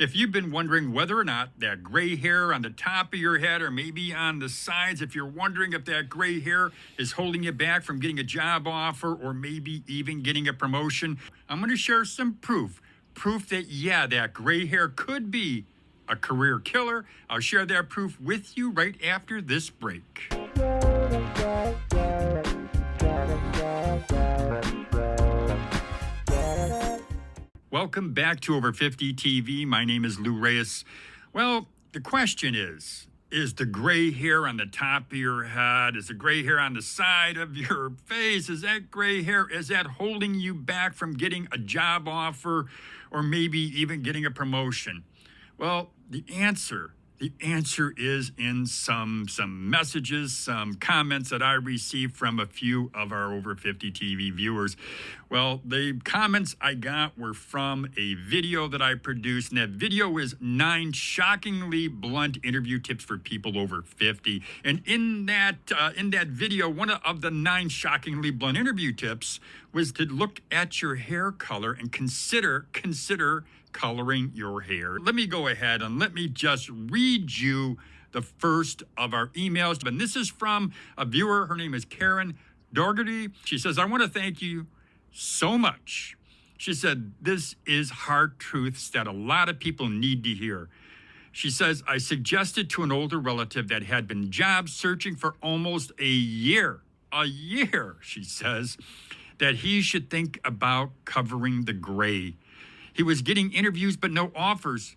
If you've been wondering whether or not that gray hair on the top of your head or maybe on the sides, if you're wondering if that gray hair is holding you back from getting a job offer or maybe even getting a promotion, I'm going to share some proof. Proof that, yeah, that gray hair could be a career killer. I'll share that proof with you right after this break. Welcome back to Over 50 TV. My name is Lou Reyes. Well, the question is the gray hair on the top of your head, is the gray hair on the side of your face, is that gray hair, is that holding you back from getting a job offer or maybe even getting a promotion? Well, the answer is in some messages, some comments that I received from a few of our Over 50 TV viewers. Well, the comments I got were from a video that I produced, and that video is 9 shockingly blunt interview tips for people over 50. And in that video, one of the 9 shockingly blunt interview tips was to look at your hair color and consider coloring your hair. Let me go ahead and let me just read you the first of our emails. And this is from a viewer. Her name is Karen Dougherty. She says, I want to thank you so much. She said, this is hard truths that a lot of people need to hear. She says, I suggested to an older relative that had been job searching for almost a year, she says, that he should think about covering the gray. He was getting interviews, but no offers.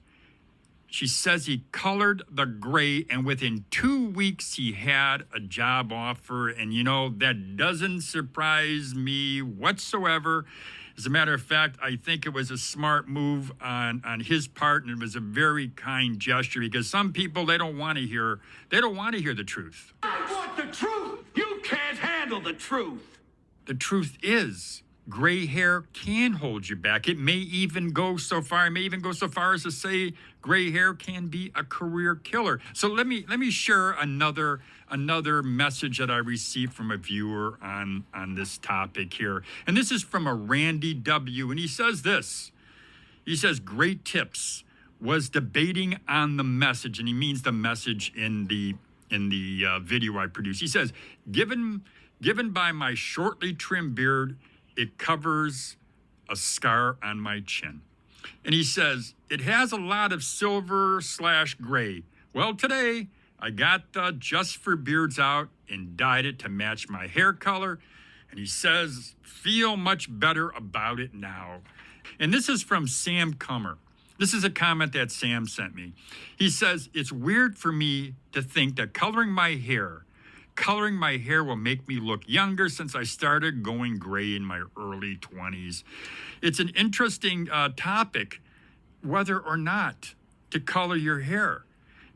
She says he colored the gray, and within 2 weeks, he had a job offer. And, that doesn't surprise me whatsoever. As a matter of fact, I think it was a smart move on his part, and it was a very kind gesture, because some people, they don't want to hear the truth. I want the truth! You can't handle the truth! The truth is, gray hair can hold you back. It may even go so far as to say gray hair can be a career killer. So let me share another message that I received from a viewer on this topic here. And this is from a Randy W. And he says this. He says, great tips. Was debating on the message, and he means the message in the video I produced. He says, given by my shortly trimmed beard, it covers a scar on my chin. And he says, it has a lot of silver/gray. Well, today I got the Just for Beards out and dyed it to match my hair color. And he says, feel much better about it now. And this is from Sam Comer. This is a comment that Sam sent me. He says, it's weird for me to think that coloring my hair will make me look younger since I started going gray in my early 20s. It's an interesting topic, whether or not to color your hair,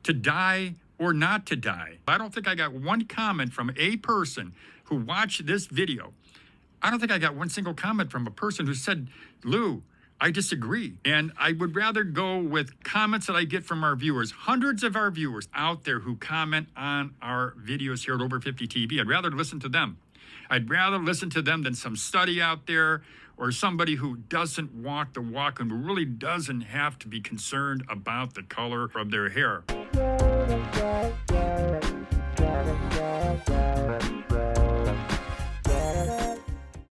to dye or not to dye. I don't think I got one comment from a person who watched this video. I don't think I got one single comment from a person who said, Lou, I disagree. And I would rather go with comments that I get from our viewers, hundreds of our viewers out there who comment on our videos here at Over 50 TV. I'd rather listen to them. I'd rather listen to them than some study out there or somebody who doesn't walk the walk and who really doesn't have to be concerned about the color of their hair.